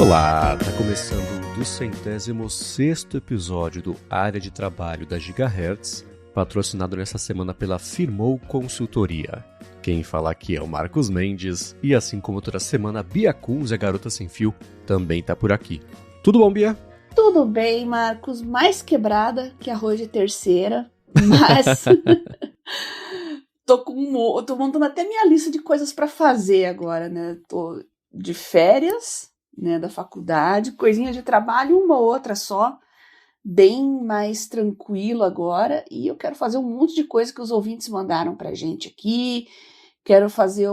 Olá, tá começando o 206º episódio do Área de Trabalho da Gigahertz, patrocinado nessa semana pela Firmou Consultoria. Quem fala aqui é o Marcos Mendes, e assim como toda semana, a Bia Kunz, a garota sem fio, também tá por aqui. Tudo bom, Bia? Tudo bem, Marcos. Mais quebrada que arroz de terceira, mas tô montando até minha lista de coisas pra fazer agora, né? Tô de férias, né, da faculdade, coisinha de trabalho, uma ou outra só, bem mais tranquilo agora, e eu quero fazer um monte de coisa que os ouvintes mandaram pra gente aqui. Quero fazer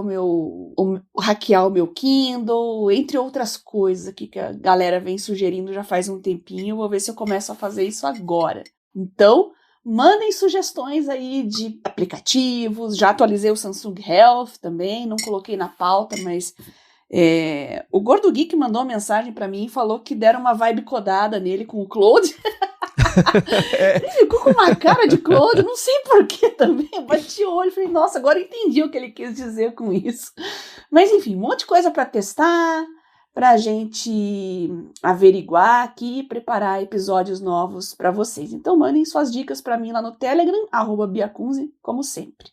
hackear o meu Kindle, entre outras coisas aqui que a galera vem sugerindo já faz um tempinho. Vou ver se eu começo a fazer isso agora. Então, mandem sugestões aí de aplicativos. Já atualizei o Samsung Health também, não coloquei na pauta, mas o Gordo Geek mandou uma mensagem pra mim e falou que deram uma vibe codada nele com o Claude. Ele ficou com uma cara de Claude, não sei porquê também, eu bati o olho e falei, nossa, agora eu entendi o que ele quis dizer com isso. Mas enfim, um monte de coisa para testar, pra gente averiguar aqui e preparar episódios novos para vocês. Então mandem suas dicas para mim lá no Telegram, @biacunze, como sempre.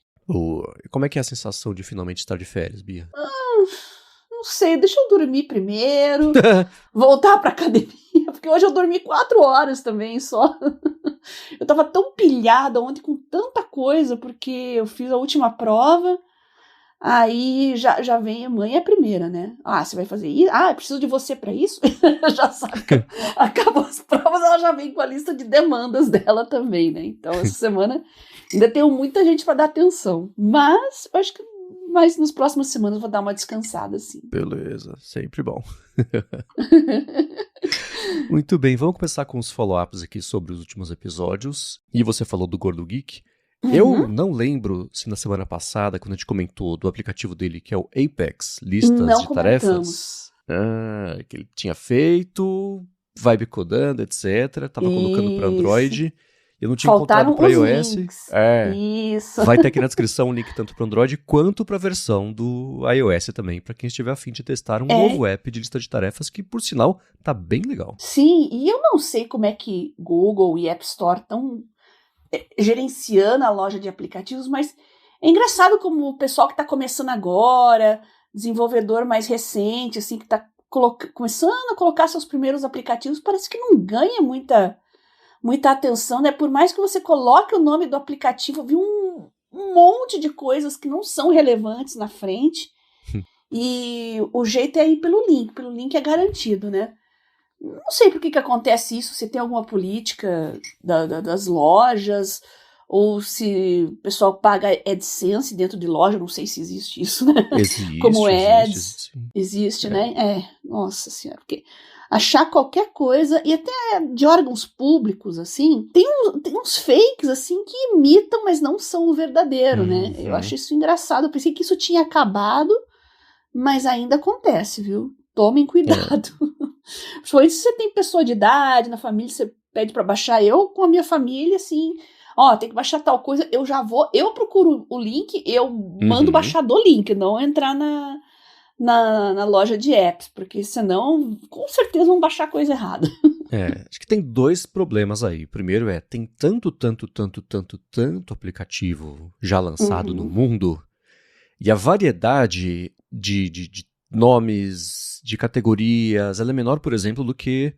Como é que é a sensação de finalmente estar de férias, Bia? Não sei, deixa eu dormir primeiro, voltar pra academia, porque hoje eu dormi 4 horas também só. Eu tava tão pilhada ontem com tanta coisa, porque eu fiz a última prova, aí já vem, mãe é a primeira, né? Ah, você vai fazer isso? Ah, eu preciso de você pra isso? Já sabe, acabam as provas, ela já vem com a lista de demandas dela também, né? Então essa semana ainda tenho muita gente pra dar atenção, mas eu acho que nas próximas semanas eu vou dar uma descansada, assim. Beleza, sempre bom. Muito bem, vamos começar com os follow-ups aqui sobre os últimos episódios. E você falou do Gordo Geek. Eu não lembro se na semana passada, quando a gente comentou do aplicativo dele, que é o Apex, listas de tarefas. Que ele tinha feito, vibe codando, etc. Tava colocando para Android. Eu não tinha encontrado para iOS. Isso. Vai ter aqui na descrição um link tanto para Android quanto para a versão do iOS também, para quem estiver a fim de testar um novo app de lista de tarefas que, por sinal, tá bem legal. Sim, e eu não sei como é que Google e App Store estão gerenciando a loja de aplicativos, mas é engraçado como o pessoal que está começando agora, desenvolvedor mais recente, assim, que está começando a colocar seus primeiros aplicativos, parece que não ganha muita atenção, né? Por mais que você coloque o nome do aplicativo, vi um monte de coisas que não são relevantes na frente. E o jeito é ir pelo link é garantido, né? Não sei por que acontece isso, se tem alguma política das lojas, ou se o pessoal paga AdSense dentro de loja, não sei se existe isso, né? Como ads, existe, né? Nossa senhora, porque achar qualquer coisa, e até de órgãos públicos, assim, tem uns fakes, assim, que imitam, mas não são o verdadeiro, né? Eu acho isso engraçado, eu pensei que isso tinha acabado, mas ainda acontece, viu? Tomem cuidado. Principalmente se você tem pessoa de idade na família, você pede pra baixar. Eu, com a minha família, assim, tem que baixar tal coisa, eu procuro o link, eu mando baixar do link, não entrar na loja de apps, porque senão, com certeza, vão baixar coisa errada. Acho que tem 2 problemas aí. O primeiro tem tanto aplicativo já lançado no mundo, e a variedade de nomes, de categorias, ela é menor, por exemplo, do que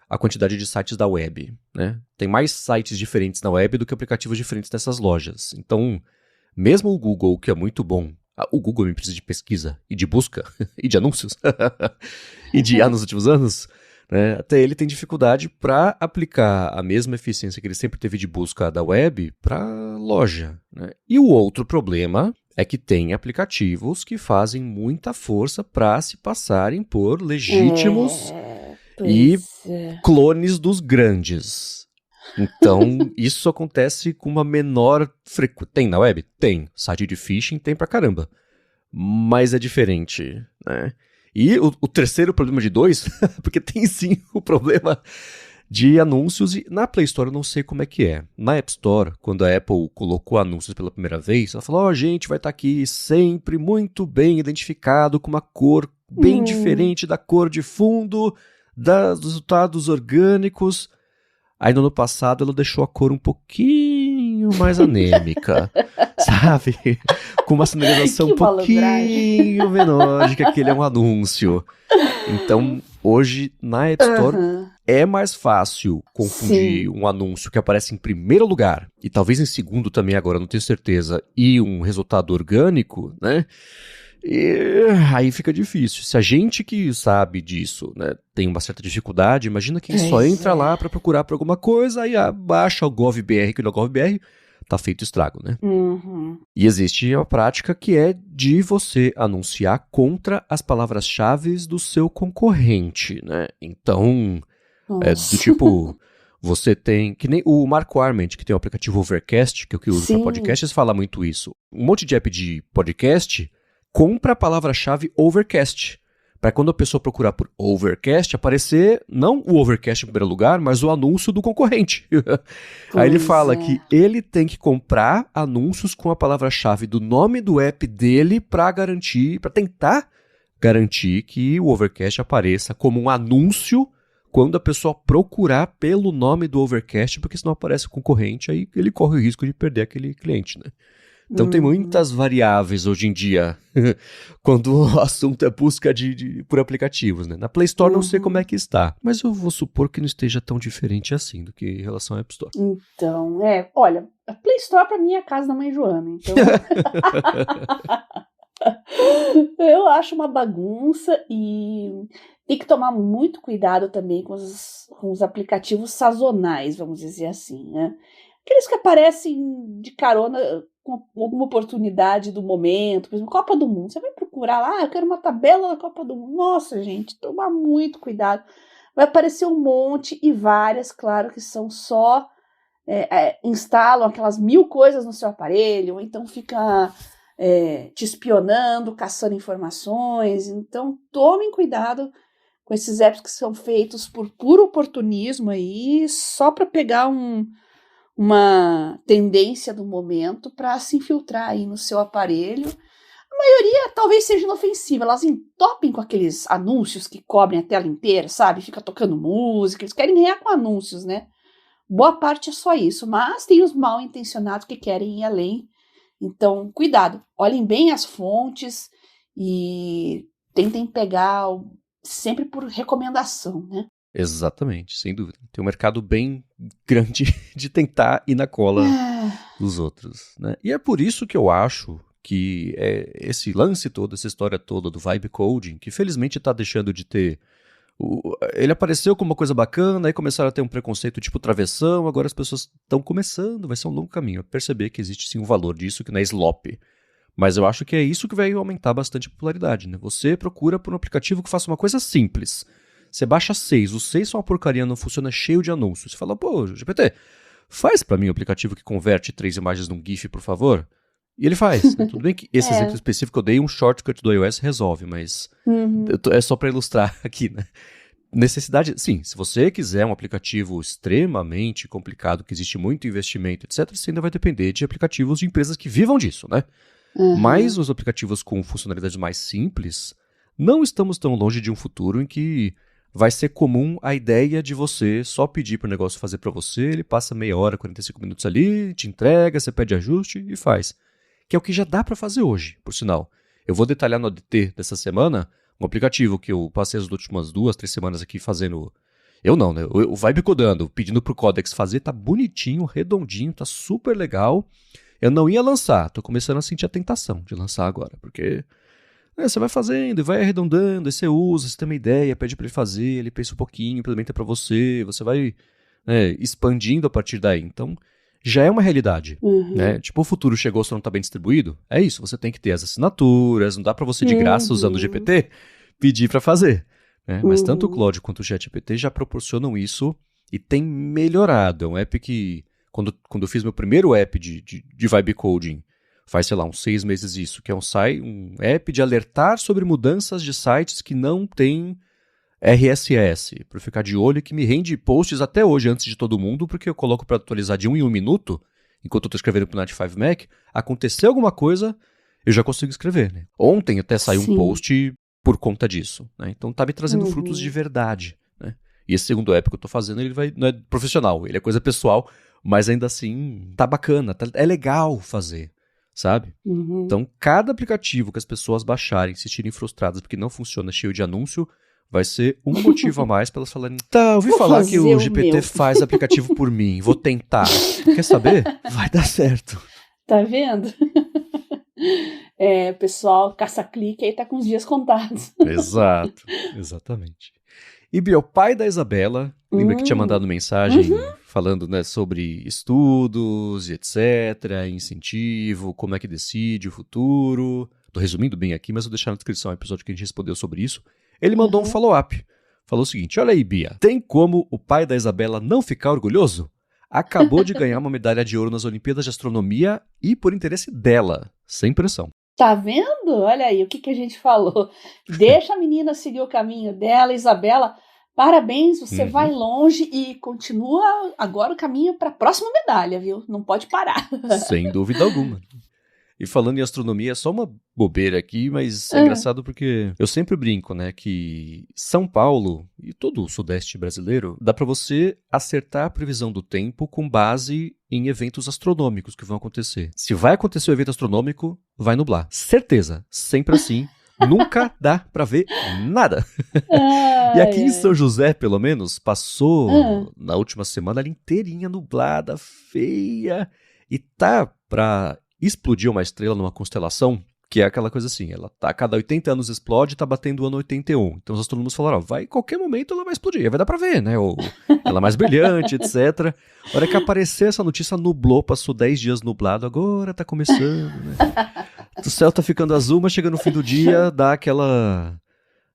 a quantidade de sites da web, né? Tem mais sites diferentes na web do que aplicativos diferentes nessas lojas. Então, mesmo o Google, que é muito bom, o Google me precisa de pesquisa e de busca e de anúncios e de nos últimos anos, né? Até ele tem dificuldade para aplicar a mesma eficiência que ele sempre teve de busca da web para loja, né? E o outro problema é que tem aplicativos que fazem muita força para se passarem por legítimos clones dos grandes. Então, isso acontece com uma menor frequência. Tem na web? Tem. Site de phishing tem pra caramba. Mas é diferente, né? E o terceiro problema de 2, porque tem sim o problema de anúncios, e na Play Store eu não sei como é que é. Na App Store, quando a Apple colocou anúncios pela primeira vez, ela falou, gente, vai estar aqui sempre muito bem identificado, com uma cor bem diferente da cor de fundo, dos resultados orgânicos. Aí no ano passado ela deixou a cor um pouquinho mais anêmica, sabe? Com uma sinalização um pouquinho menor de que aquele é um anúncio. Então, hoje, na App Store, é mais fácil confundir um anúncio que aparece em primeiro lugar, e talvez em segundo também agora, não tenho certeza, e um resultado orgânico, né? E aí fica difícil. Se a gente que sabe disso, né, tem uma certa dificuldade, imagina quem só entra lá para procurar por alguma coisa, aí baixa o GovBR, que no GovBR tá feito estrago, né? E existe a prática que é de você anunciar contra as palavras-chave do seu concorrente, né? Então, do tipo, você tem, que nem o Marco Arment, que tem o aplicativo Overcast, que é o que eu uso para podcasts, fala muito isso. Um monte de app de podcast compra a palavra-chave Overcast, para quando a pessoa procurar por Overcast, aparecer não o Overcast em primeiro lugar, mas o anúncio do concorrente. Aí ele fala que ele tem que comprar anúncios com a palavra-chave do nome do app dele para tentar garantir que o Overcast apareça como um anúncio quando a pessoa procurar pelo nome do Overcast, porque senão aparece o concorrente, aí ele corre o risco de perder aquele cliente, né? Então tem muitas variáveis hoje em dia, quando o assunto é busca por aplicativos, né? Na Play Store não sei como é que está, mas eu vou supor que não esteja tão diferente assim do que em relação à App Store. Então, olha, a Play Store pra mim é a casa da mãe Joana, então... Eu acho uma bagunça e tem que tomar muito cuidado também com os aplicativos sazonais, vamos dizer assim, né? Aqueles que aparecem de carona com alguma oportunidade do momento, por exemplo, Copa do Mundo. Você vai procurar lá, eu quero uma tabela da Copa do Mundo. Nossa, gente, tomar muito cuidado. Vai aparecer um monte e várias, claro, que são só... instalam aquelas 1000 coisas no seu aparelho, ou então fica te espionando, caçando informações. Então, tomem cuidado com esses apps que são feitos por puro oportunismo aí, só para pegar uma tendência do momento para se infiltrar aí no seu aparelho. A maioria talvez seja inofensiva, elas entopem com aqueles anúncios que cobrem a tela inteira, sabe? Fica tocando música, eles querem ganhar com anúncios, né? Boa parte é só isso, mas tem os mal intencionados que querem ir além. Então, cuidado, olhem bem as fontes e tentem pegar sempre por recomendação, né? Exatamente, sem dúvida. Tem um mercado bem grande de tentar ir na cola dos outros, né? E é por isso que eu acho que esse lance todo, essa história toda do vibe coding, que felizmente está deixando de ter... Ele apareceu como uma coisa bacana, aí começaram a ter um preconceito tipo travessão, agora as pessoas estão começando, vai ser um longo caminho, a perceber que existe sim um valor disso, que não é slop. Mas eu acho que é isso que vai aumentar bastante a popularidade, né? Você procura por um aplicativo que faça uma coisa simples. Você baixa 6, os 6 são uma porcaria, não funciona, cheio de anúncios. Você fala, pô, GPT, faz pra mim um aplicativo que converte 3 imagens num GIF, por favor. E ele faz, né? Tudo bem que esse exemplo específico que eu dei, um shortcut do iOS resolve, mas é só pra ilustrar aqui, né? Necessidade, sim, se você quiser um aplicativo extremamente complicado, que existe muito investimento, etc., você ainda vai depender de aplicativos de empresas que vivam disso, né? Mas os aplicativos com funcionalidades mais simples, não estamos tão longe de um futuro em que vai ser comum a ideia de você só pedir para o negócio fazer para você, ele passa meia hora, 45 minutos ali, te entrega, você pede ajuste e faz. Que é o que já dá para fazer hoje, por sinal. Eu vou detalhar no ADT dessa semana um aplicativo que eu passei as últimas 2, 3 semanas aqui fazendo... Eu não, né? O Vibe Codando, pedindo pro Codex fazer, tá bonitinho, redondinho, tá super legal. Eu não ia lançar, tô começando a sentir a tentação de lançar agora, porque... você vai fazendo e vai arredondando, aí você usa, você tem uma ideia, pede para ele fazer, ele pensa um pouquinho, implementa para você vai expandindo a partir daí. Então, já é uma realidade. Né? Tipo, o futuro chegou, só não está bem distribuído. É isso, você tem que ter as assinaturas, não dá para você de graça, usando o GPT, pedir para fazer. Né? Mas tanto o Claude quanto o ChatGPT já proporcionam isso e tem melhorado. É um app que, quando eu fiz meu primeiro app de vibe coding, faz, sei lá, uns 6 meses isso, que é um app de alertar sobre mudanças de sites que não tem RSS, para ficar de olho, que me rende posts até hoje, antes de todo mundo, porque eu coloco para atualizar de 1 em 1 minuto, enquanto eu estou escrevendo para o Night 5 Mac, aconteceu alguma coisa, eu já consigo escrever. Né? Ontem até saiu um post por conta disso, né? Então tá me trazendo frutos de verdade, né? E esse segundo app que eu tô fazendo, não é profissional, ele é coisa pessoal, mas ainda assim tá bacana, é legal fazer, sabe? Então cada aplicativo que as pessoas baixarem, se sentirem frustradas porque não funciona, cheio de anúncio, vai ser um motivo a mais para elas falarem, tá, ouvi falar que o GPT faz aplicativo por mim, vou tentar. Quer saber? Vai dar certo. Tá vendo? O pessoal caça-clique aí tá com os dias contados. Exato, exatamente. E Bia, o pai da Isabela, lembra que tinha mandado mensagem falando, né, sobre estudos e etc, incentivo, como é que decide o futuro. Tô resumindo bem aqui, mas vou deixar na descrição o episódio que a gente respondeu sobre isso. Ele mandou um follow-up. Falou o seguinte, olha aí, Bia, tem como o pai da Isabela não ficar orgulhoso? Acabou de ganhar uma medalha de ouro nas Olimpíadas de Astronomia e por interesse dela, sem pressão. Tá vendo? Olha aí, o que a gente falou. Deixa a menina seguir o caminho dela, Isabela. Parabéns, você vai longe e continua agora o caminho para a próxima medalha, viu? Não pode parar. Sem dúvida alguma. E falando em astronomia, é só uma bobeira aqui, mas é engraçado porque eu sempre brinco, né, que São Paulo e todo o sudeste brasileiro, dá para você acertar a previsão do tempo com base em eventos astronômicos que vão acontecer. Se vai acontecer o evento astronômico, vai nublar. Certeza, sempre assim. Nunca dá pra ver nada. E aqui em São José, pelo menos, passou na última semana ali inteirinha nublada, feia, e tá pra explodir uma estrela numa constelação, que é aquela coisa assim, ela tá a cada 80 anos explode e tá batendo o ano 81. Então os astrônomos falaram, em qualquer momento ela vai explodir, aí vai dar pra ver, né? Ou ela é mais brilhante, etc. A hora que apareceu essa notícia, nublou, passou 10 dias nublado, agora tá começando, né? O céu tá ficando azul, mas chega no fim do dia, dá aquela...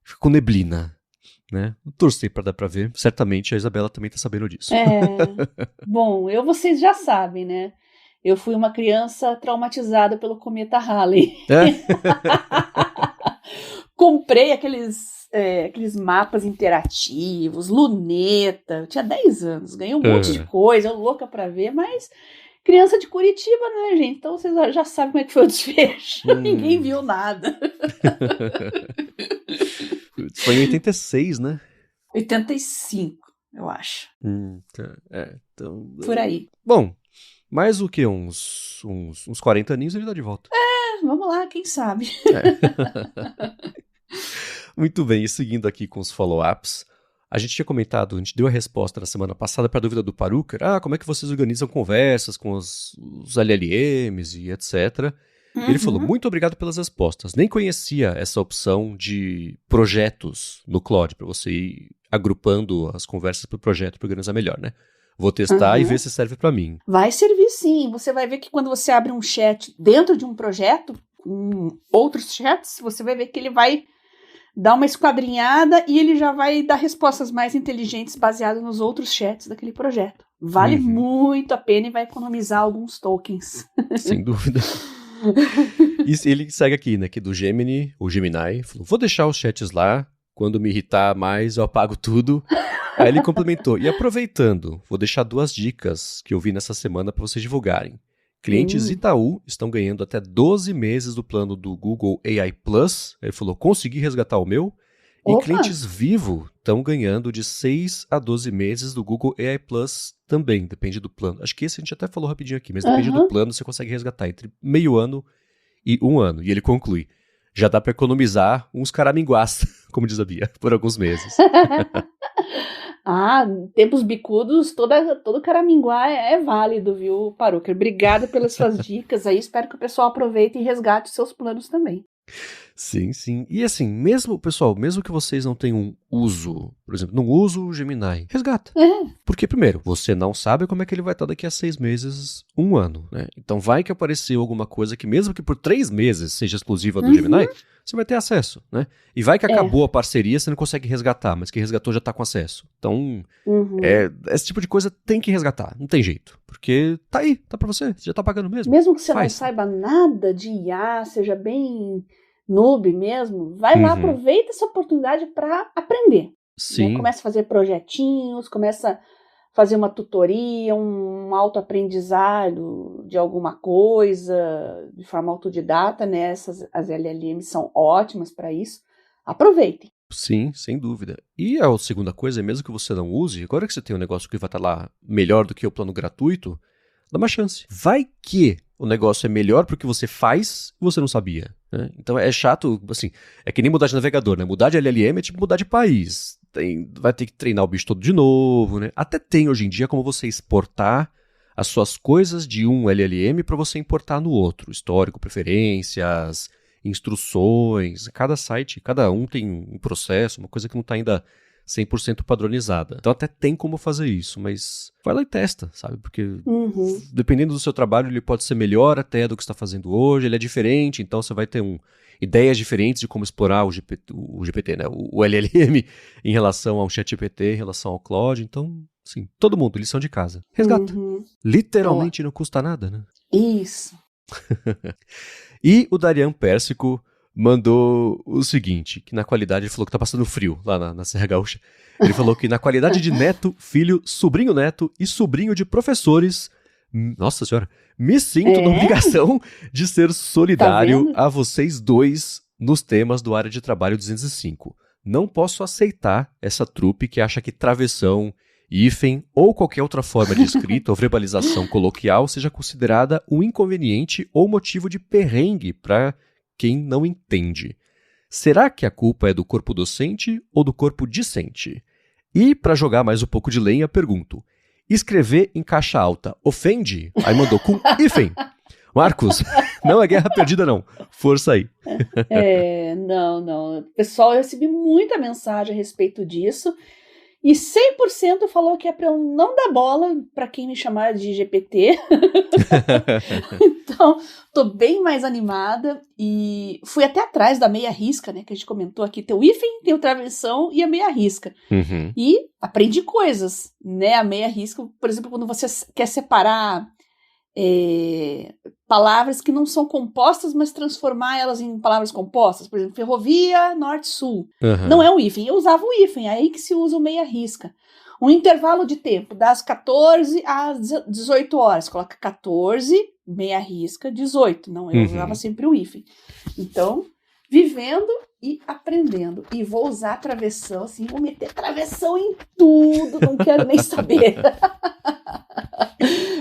fica com neblina, né? Torcer pra dar pra ver, certamente a Isabela também tá sabendo disso. Bom, vocês já sabem, né? Eu fui uma criança traumatizada pelo cometa Halley. Comprei aqueles mapas interativos, luneta. Eu tinha 10 anos, ganhei um monte de coisa, louca pra ver, mas criança de Curitiba, né, gente? Então vocês já sabem como é que foi o desfecho. Ninguém viu nada. Foi em 86, né? 85, eu acho. Então... Por aí. Bom, mais o que? Uns 40 aninhos ele dá de volta. Vamos lá, quem sabe. Muito bem, e seguindo aqui com os follow-ups, a gente tinha comentado, a gente deu a resposta na semana passada para a dúvida do Paruker, como é que vocês organizam conversas com os LLMs e etc. E ele falou, muito obrigado pelas respostas, nem conhecia essa opção de projetos no Claude, para você ir agrupando as conversas para o projeto para organizar melhor, né? Vou testar e ver se serve para mim. Vai servir sim. Você vai ver que quando você abre um chat dentro de um projeto, com outros chats, você vai ver que ele vai dar uma esquadrinhada e ele já vai dar respostas mais inteligentes baseadas nos outros chats daquele projeto. Vale muito a pena e vai economizar alguns tokens. Sem dúvida. E ele segue aqui, né, que do Gemini, o Gemini, falou, vou deixar os chats lá, quando me irritar mais eu apago tudo. Aí ele complementou, e aproveitando, vou deixar 2 dicas que eu vi nessa semana para vocês divulgarem. Clientes Itaú estão ganhando até 12 meses do plano do Google AI Plus. Ele falou, consegui resgatar o meu. E clientes Vivo estão ganhando de 6 a 12 meses do Google AI Plus também, depende do plano. Acho que esse a gente até falou rapidinho aqui, mas depende do plano, você consegue resgatar entre meio ano e 1 ano. E ele conclui, já dá para economizar uns caraminguás, como diz a Bia, por alguns meses. Tempos bicudos, todo caraminguá é válido, viu, Paruker? Obrigada pelas suas dicas aí, espero que o pessoal aproveite e resgate os seus planos também. Sim, sim. E assim, mesmo que vocês não tenham uso, por exemplo, não uso o Gemini, resgata. Porque, primeiro, você não sabe como é que ele vai estar daqui a 6 meses, 1 ano, né? Então vai que apareceu alguma coisa que mesmo que por 3 meses seja exclusiva do Gemini, você vai ter acesso, né? E vai que acabou a parceria, você não consegue resgatar, mas quem resgatou já está com acesso. Então, esse tipo de coisa tem que resgatar, não tem jeito. Porque tá aí, tá pra você já tá pagando mesmo. Mesmo que você não saiba nada de IA, seja bem noob mesmo, vai lá, aproveita essa oportunidade para aprender. Sim. Né? Começa a fazer projetinhos, começa a fazer uma tutoria, um autoaprendizado de alguma coisa, de forma autodidata, né? As LLMs são ótimas para isso. Aproveitem. Sim, sem dúvida. E a segunda coisa é, mesmo que você não use, agora que você tem um negócio que vai estar lá melhor do que o plano gratuito, dá uma chance. Vai que o negócio é melhor porque você faz e você não sabia, né? Então é chato, assim, é que nem mudar de navegador, né? Mudar de LLM é tipo mudar de país. Vai ter que treinar o bicho todo de novo, né? Até tem hoje em dia como você exportar as suas coisas de um LLM para você importar no outro. Histórico, preferências, instruções. Cada site, cada um tem um processo, uma coisa que não está ainda 100% padronizada. Então até tem como fazer isso, mas vai lá e testa, sabe? Porque dependendo do seu trabalho, ele pode ser melhor até do que você está fazendo hoje, ele é diferente, então você vai ter ideias diferentes de como explorar o GPT, né? O LLM em relação ao ChatGPT, em relação ao Claude. Então, sim, todo mundo, lição de casa. Resgata. Literalmente não custa nada, né? Isso. E o Darian Pérsico mandou o seguinte, que na qualidade, ele falou que tá passando frio lá na Serra Gaúcha. Ele falou que na qualidade de neto, filho, sobrinho neto e sobrinho de professores, nossa senhora, me sinto na obrigação de ser solidário a vocês dois nos temas do Área de Trabalho 205. Não posso aceitar essa trupe que acha que travessão, hífen ou qualquer outra forma de escrita ou verbalização coloquial seja considerada um inconveniente ou motivo de perrengue para quem não entende. Será que a culpa é do corpo docente ou do corpo discente? E, para jogar mais um pouco de lenha, pergunto: escrever em caixa alta ofende? Aí mandou com hífen. Marcos, não é guerra perdida não. Força aí. Não. Pessoal, eu recebi muita mensagem a respeito disso. E 100% falou que é para eu não dar bola para quem me chamar de GPT. Então, tô bem mais animada e fui até atrás da meia risca, né, que a gente comentou aqui. Tem o hífen, tem o travessão e a meia risca. E aprendi coisas, né? A meia risca, por exemplo, quando você quer separar palavras que não são compostas, mas transformar elas em palavras compostas. Por exemplo, ferrovia, norte-sul. Não é um hífen. Eu usava o hífen, é aí que se usa o meia risca. Um intervalo de tempo, das 14 às 18 horas. Coloca 14, meia risca, 18. Não, eu usava sempre o hífen. Então, vivendo e aprendendo. E vou usar travessão, assim, vou meter travessão em tudo, não quero nem saber.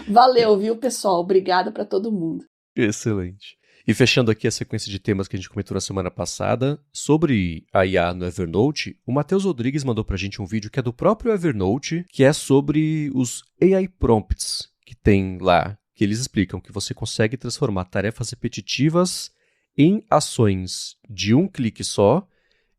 Valeu, viu, pessoal? Obrigada para todo mundo. Excelente. E fechando aqui a sequência de temas que a gente comentou na semana passada, sobre a IA no Evernote, o Matheus Rodrigues mandou pra gente um vídeo que é do próprio Evernote, que é sobre os AI prompts que tem lá, que eles explicam que você consegue transformar tarefas repetitivas em ações de um clique só,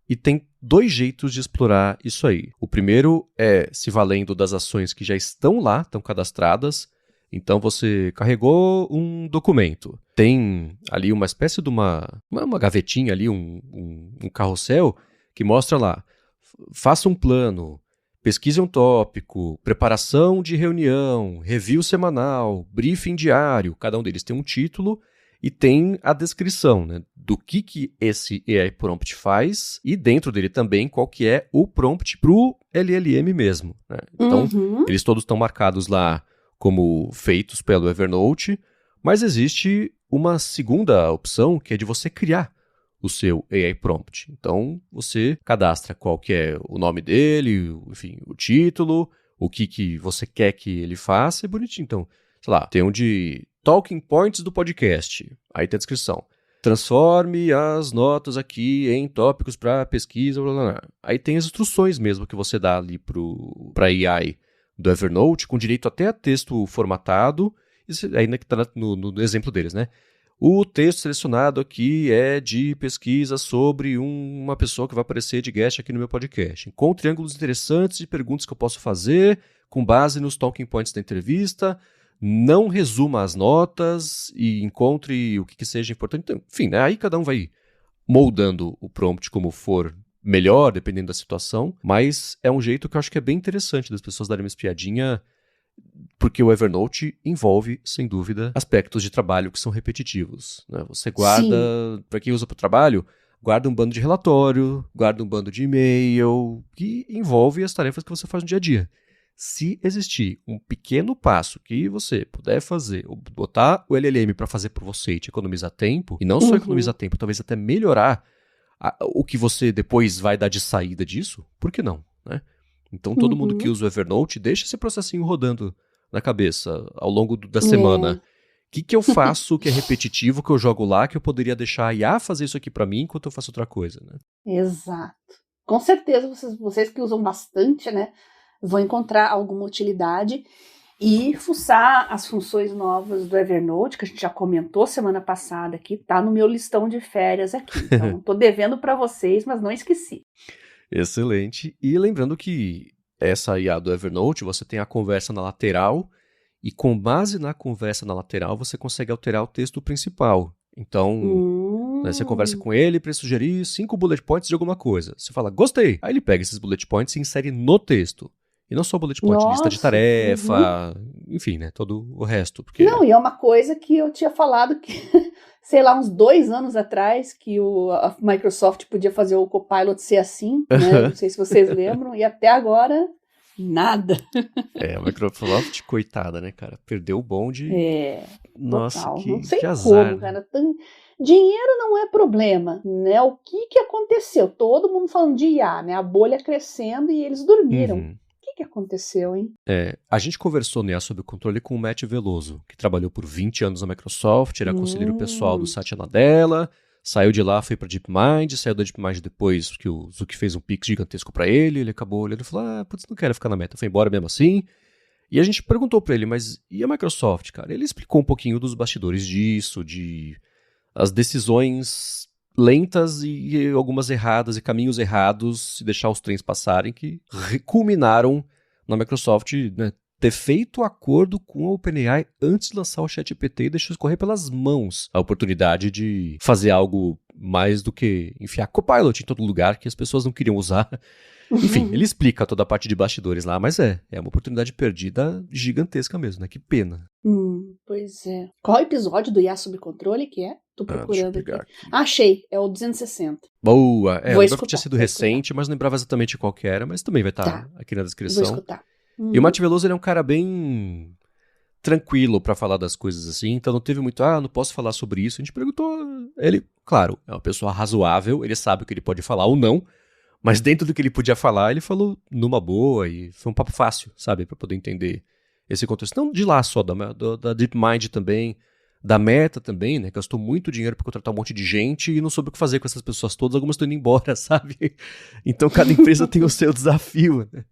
e tem 2 jeitos de explorar isso aí. O primeiro é se valendo das ações que já estão lá, estão cadastradas. Então você carregou um documento, tem ali uma espécie de uma gavetinha ali, um carrossel que mostra lá, faça um plano, pesquise um tópico, preparação de reunião, review semanal, briefing diário, cada um deles tem um título e tem a descrição, né, do que esse AI prompt faz e dentro dele também qual que é o prompt para o LLM mesmo, né? Então eles todos estão marcados lá como feitos pelo Evernote, mas existe uma segunda opção que é de você criar o seu AI prompt. Então, você cadastra qual que é o nome dele, enfim, o título, o que você quer que ele faça, é bonitinho. Então, sei lá, tem um de Talking Points do podcast, aí tem a descrição. Transforme as notas aqui em tópicos para pesquisa, blá, blá, blá. Aí tem as instruções mesmo que você dá ali para AI do Evernote, com direito até a texto formatado, ainda que está no exemplo deles, né? O texto selecionado aqui é de pesquisa sobre uma pessoa que vai aparecer de guest aqui no meu podcast. Encontre ângulos interessantes de perguntas que eu posso fazer com base nos talking points da entrevista. Não resuma as notas e encontre o que seja importante. Então, enfim, né? Aí cada um vai moldando o prompt como for melhor, dependendo da situação, mas é um jeito que eu acho que é bem interessante das pessoas darem uma espiadinha, porque o Evernote envolve, sem dúvida, aspectos de trabalho que são repetitivos, né? Você guarda, para quem usa para o trabalho, guarda um bando de relatório, guarda um bando de e-mail, que envolve as tarefas que você faz no dia a dia. Se existir um pequeno passo que você puder fazer, ou botar o LLM para fazer por você e te economizar tempo, e não só economizar tempo, talvez até melhorar o que você depois vai dar de saída disso, por que não, né? Então todo mundo que usa o Evernote deixa esse processinho rodando na cabeça ao longo da semana. O que eu faço que é repetitivo, que eu jogo lá, que eu poderia deixar a IA fazer isso aqui pra mim enquanto eu faço outra coisa, né? Exato. Com certeza vocês que usam bastante, né, vão encontrar alguma utilidade e fuçar as funções novas do Evernote, que a gente já comentou semana passada aqui, tá no meu listão de férias aqui. Então, tô devendo para vocês, mas não esqueci. Excelente. E lembrando que essa IA do Evernote, você tem a conversa na lateral e com base na conversa na lateral, você consegue alterar o texto principal. Então, né, você conversa com ele para sugerir 5 bullet points de alguma coisa. Você fala, gostei. Aí ele pega esses bullet points e insere no texto. E não só bullet point, lista de tarefa, enfim, né, todo o resto. Porque... Não, e é uma coisa que eu tinha falado que, sei lá, uns 2 anos atrás, que a Microsoft podia fazer o Copilot ser assim, né? Não sei se vocês lembram, e até agora, nada. A Microsoft, coitada, né, cara? Perdeu o bonde. Nossa, total. que não sei azar, como, né? cara. Dinheiro não é problema, né? O que aconteceu? Todo mundo falando de IA, né? A bolha crescendo e eles dormiram. O que aconteceu, hein? A gente conversou, né, sobre o controle com o Matt Veloso, que trabalhou por 20 anos na Microsoft, era conselheiro pessoal do Satya Nadella, saiu de lá, foi pra DeepMind, saiu da DeepMind depois que o Zuck fez um pix gigantesco pra ele acabou olhando e falou, putz, não quero ficar na Meta, foi embora mesmo assim. E a gente perguntou pra ele, mas e a Microsoft, cara? Ele explicou um pouquinho dos bastidores disso, de as decisões lentas e algumas erradas e caminhos errados se deixar os trens passarem que culminaram na Microsoft, né, ter feito acordo com a OpenAI antes de lançar o ChatGPT e deixou escorrer pelas mãos a oportunidade de fazer algo mais do que enfiar Copilot em todo lugar que as pessoas não queriam usar. Enfim, ele explica toda a parte de bastidores lá, mas é uma oportunidade perdida gigantesca mesmo, né? Que pena. Pois é. Qual episódio do IA Sob Controle que é? Tô procurando aqui. Achei, é o 260. Boa! Vou escutar, que tinha sido recente, mas não lembrava exatamente qual que era, mas também vai estar aqui na descrição. Vou escutar. E o Matt Veloso, ele é um cara bem tranquilo pra falar das coisas assim, então não teve muito, não posso falar sobre isso. A gente perguntou, ele, claro, é uma pessoa razoável, ele sabe o que ele pode falar ou não, mas dentro do que ele podia falar, ele falou numa boa e foi um papo fácil, sabe, pra poder entender esse contexto. Não de lá só, da DeepMind também, da Meta também, né, gastou muito dinheiro pra contratar um monte de gente e não soube o que fazer com essas pessoas todas, algumas estão indo embora, sabe? Então cada empresa tem o seu desafio, né?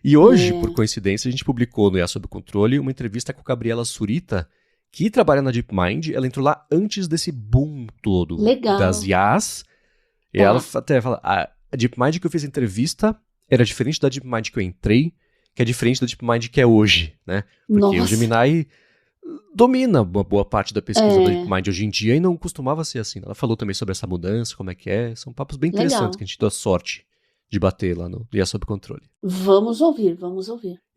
E hoje, por coincidência, a gente publicou no IA Sob Controle uma entrevista com a Gabriela Surita, que trabalha na DeepMind, ela entrou lá antes desse boom todo das IAs, e ela até fala, a DeepMind que eu fiz entrevista era diferente da DeepMind que eu entrei, que é diferente da DeepMind que é hoje, né? Porque o Gemini domina uma boa parte da pesquisa da DeepMind hoje em dia e não costumava ser assim. Ela falou também sobre essa mudança, como é que é, são papos bem interessantes que a gente deu a sorte de bater lá no IA Sob Controle. Vamos ouvir.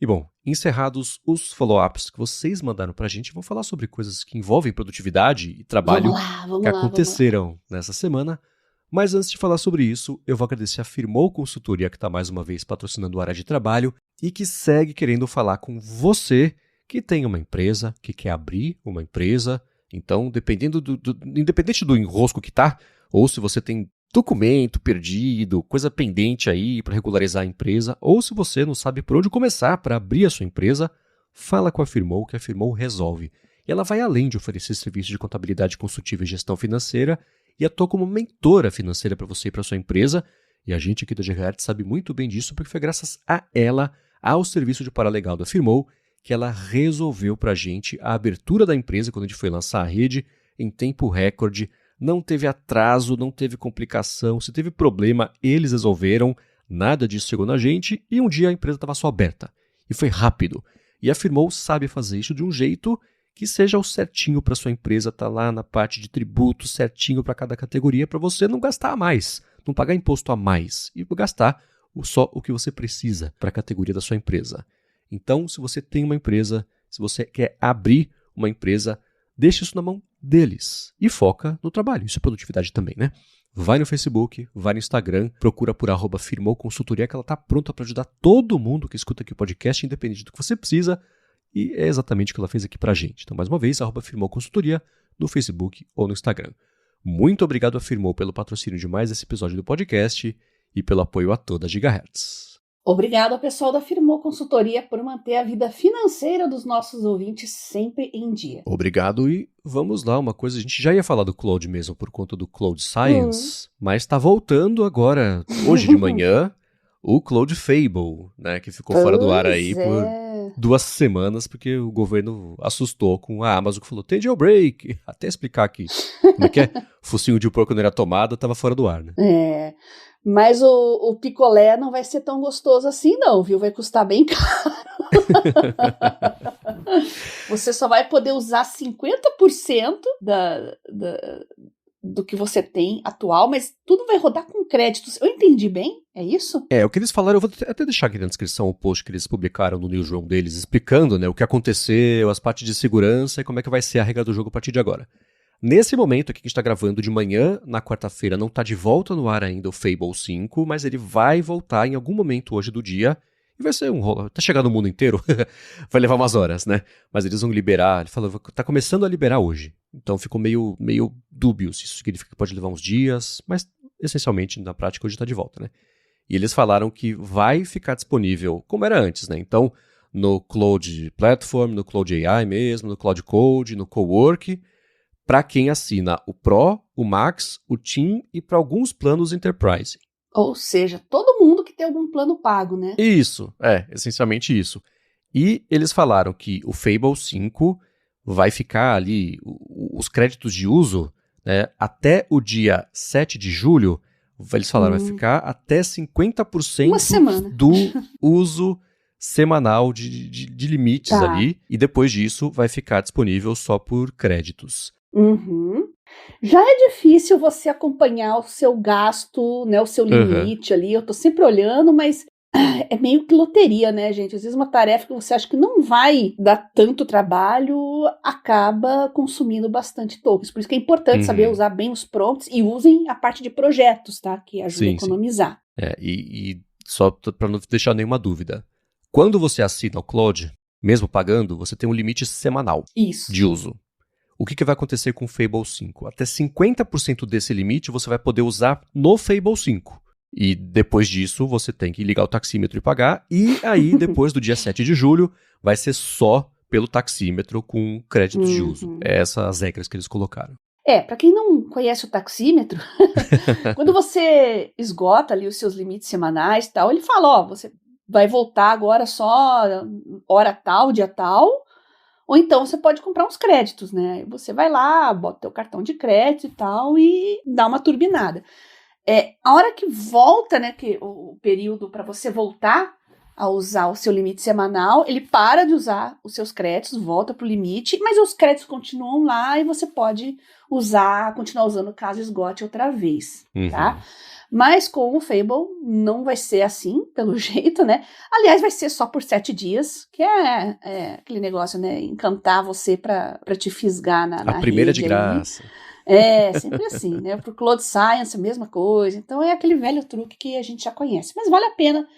E bom, encerrados os follow-ups que vocês mandaram pra gente, vamos falar sobre coisas que envolvem produtividade e trabalho que aconteceram nessa semana. Mas antes de falar sobre isso, eu vou agradecer a Firmou Consultoria, que está mais uma vez patrocinando a área de trabalho e que segue querendo falar com você que tem uma empresa, que quer abrir uma empresa. Então, independente do enrosco que tá, ou se você tem documento perdido, coisa pendente aí para regularizar a empresa, ou se você não sabe por onde começar para abrir a sua empresa, fala com a Firmou, que a Firmou resolve. E ela vai além de oferecer serviços de contabilidade consultiva e gestão financeira, e atua como mentora financeira para você e para sua empresa. E a gente aqui da GHR sabe muito bem disso, porque foi graças a ela, ao serviço de paralegal da Firmou, que ela resolveu para a gente a abertura da empresa quando a gente foi lançar a rede em tempo recorde. Não teve atraso, não teve complicação, se teve problema, eles resolveram, nada disso chegou na gente e um dia a empresa estava só aberta. E foi rápido. E a Firmou sabe fazer isso de um jeito que seja o certinho para sua empresa, tá lá na parte de tributos, certinho para cada categoria, para você não gastar a mais, não pagar imposto a mais e gastar só o que você precisa para a categoria da sua empresa. Então, se você tem uma empresa, se você quer abrir uma empresa, deixe isso na mão deles e foca no trabalho. Isso é produtividade também, né? Vai no Facebook, vai no Instagram, procura por @Firmou Consultoria, que ela está pronta para ajudar todo mundo que escuta aqui o podcast, independente do que você precisa. E é exatamente o que ela fez aqui pra gente. Então, mais uma vez, @Firmou Consultoria no Facebook ou no Instagram. Muito obrigado a Firmoo pelo patrocínio de mais esse episódio do podcast e pelo apoio a toda a Gigahertz. Obrigado ao pessoal da Firmoo Consultoria por manter a vida financeira dos nossos ouvintes sempre em dia. Obrigado e vamos lá, uma coisa, a gente já ia falar do Cloud mesmo por conta do Cloud Science, mas está voltando agora, hoje de manhã, o Cloud Fable, né, que ficou fora do ar aí por 2 semanas, porque o governo assustou com a Amazon que falou, tem jailbreak, até explicar aqui como é que é, focinho de porco não era tomada, estava fora do ar, né? Mas o picolé não vai ser tão gostoso assim não, viu? Vai custar bem caro. Você só vai poder usar 50% do que você tem atual, mas tudo vai rodar com créditos. Eu entendi bem? É isso? O que eles falaram, eu vou até deixar aqui na descrição o post que eles publicaram no newsroom deles, explicando, né, o que aconteceu, as partes de segurança e como é que vai ser a regra do jogo a partir de agora. Nesse momento aqui que a gente está gravando de manhã, na quarta-feira, não está de volta no ar ainda o Fable 5, mas ele vai voltar em algum momento hoje do dia, e vai ser um rolo, até chegar no mundo inteiro, vai levar umas horas, né? Mas eles vão liberar, ele falou, tá começando a liberar hoje. Então ficou meio dúbio se isso significa que pode levar uns dias, mas essencialmente na prática hoje está de volta, né? E eles falaram que vai ficar disponível como era antes, né? Então, no Cloud Platform, no Cloud AI mesmo, no Cloud Code, no Cowork, para quem assina o Pro, o Max, o Team e para alguns planos Enterprise. Ou seja, todo mundo que tem algum plano pago, né? Isso, essencialmente isso. E eles falaram que o Fable 5 vai ficar ali, os créditos de uso, né, até o dia 7 de julho, eles falaram, vai ficar até 50% do uso semanal de limites ali, e depois disso vai ficar disponível só por créditos. Já é difícil você acompanhar o seu gasto, né, o seu limite ali, eu tô sempre olhando, mas é meio que loteria, né, gente? Às vezes uma tarefa que você acha que não vai dar tanto trabalho, acaba consumindo bastante tokens. Por isso que é importante saber usar bem os prompts e usem a parte de projetos, tá? Que ajuda a economizar. E só para não deixar nenhuma dúvida, quando você assina o Cloud, mesmo pagando, você tem um limite semanal de uso. O que vai acontecer com o Fable 5? Até 50% desse limite você vai poder usar no Fable 5. E depois disso, você tem que ligar o taxímetro e pagar. E aí, depois do dia 7 de julho, vai ser só pelo taxímetro com créditos de uso. Essas as regras que eles colocaram. Para quem não conhece o taxímetro, quando você esgota ali os seus limites semanais e tal, ele fala, você vai voltar agora só hora tal, dia tal, ou então você pode comprar uns créditos, né? Você vai lá, bota teu cartão de crédito e tal e dá uma turbinada. A hora que volta, né, que o período para você voltar a usar o seu limite semanal, ele para de usar os seus créditos, volta pro limite, mas os créditos continuam lá e você pode continuar usando caso esgote outra vez, tá? Mas com o Fable não vai ser assim, pelo jeito, né? Aliás, vai ser só por 7 dias, que é aquele negócio, né? Encantar você pra te fisgar na a primeira de graça. Sempre assim, né? Pro Cloud Science, a mesma coisa. Então é aquele velho truque que a gente já conhece. Mas vale a pena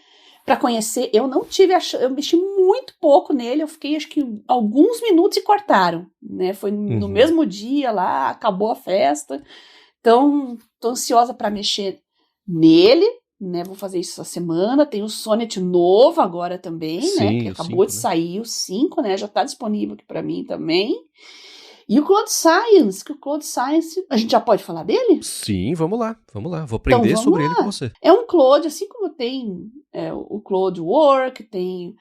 para conhecer. Eu não tive eu mexi muito pouco nele, eu fiquei acho que alguns minutos e cortaram, né? Foi no mesmo dia lá, acabou a festa. Então, tô ansiosa para mexer nele, né? Vou fazer isso essa semana. Tem o Sonnet novo agora também, né? Que acabou de sair, o 5, né? Já tá disponível aqui para mim também. E o Cloud Science, a gente já pode falar dele? Sim, vamos lá. Vou aprender sobre ele com você. É um Cloud, assim como tem o Cloud Work, tem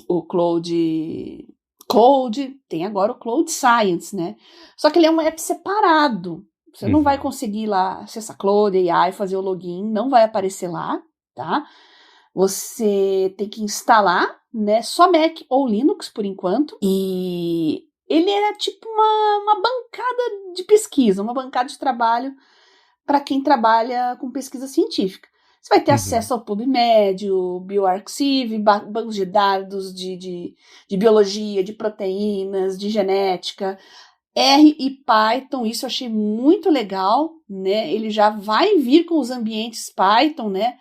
o Cloud Code, tem agora o Cloud Science, né? Só que ele é um app separado. Você não vai conseguir lá acessar Cloud AI, fazer o login, não vai aparecer lá, tá? Você tem que instalar, né? Só Mac ou Linux por enquanto. E ele era tipo uma bancada de pesquisa, uma bancada de trabalho para quem trabalha com pesquisa científica. Você vai ter acesso ao PubMed, o bioRxiv, bancos de dados de biologia, de proteínas, de genética, R e Python. Isso eu achei muito legal, né? Ele já vai vir com os ambientes Python, né?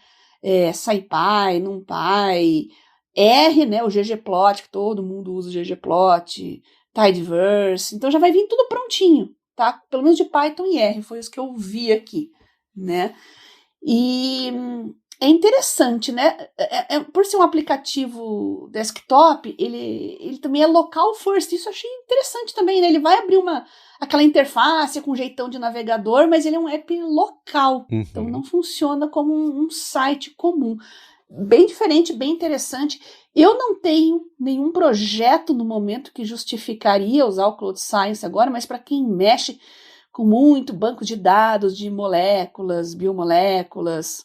SciPy, NumPy, R, né? O ggplot, que todo mundo usa o ggplot, Tidyverse, então já vai vir tudo prontinho, tá? Pelo menos de Python e R, foi os que eu vi aqui, né? E é interessante, né? Por ser um aplicativo desktop, ele também é local first. Isso eu achei interessante também, né? Ele vai abrir aquela interface com jeitão de navegador, mas ele é um app local. Então não funciona como um site comum. Bem diferente, bem interessante. Eu não tenho nenhum projeto no momento que justificaria usar o Cloud Science agora, mas para quem mexe com muito banco de dados de moléculas, biomoléculas,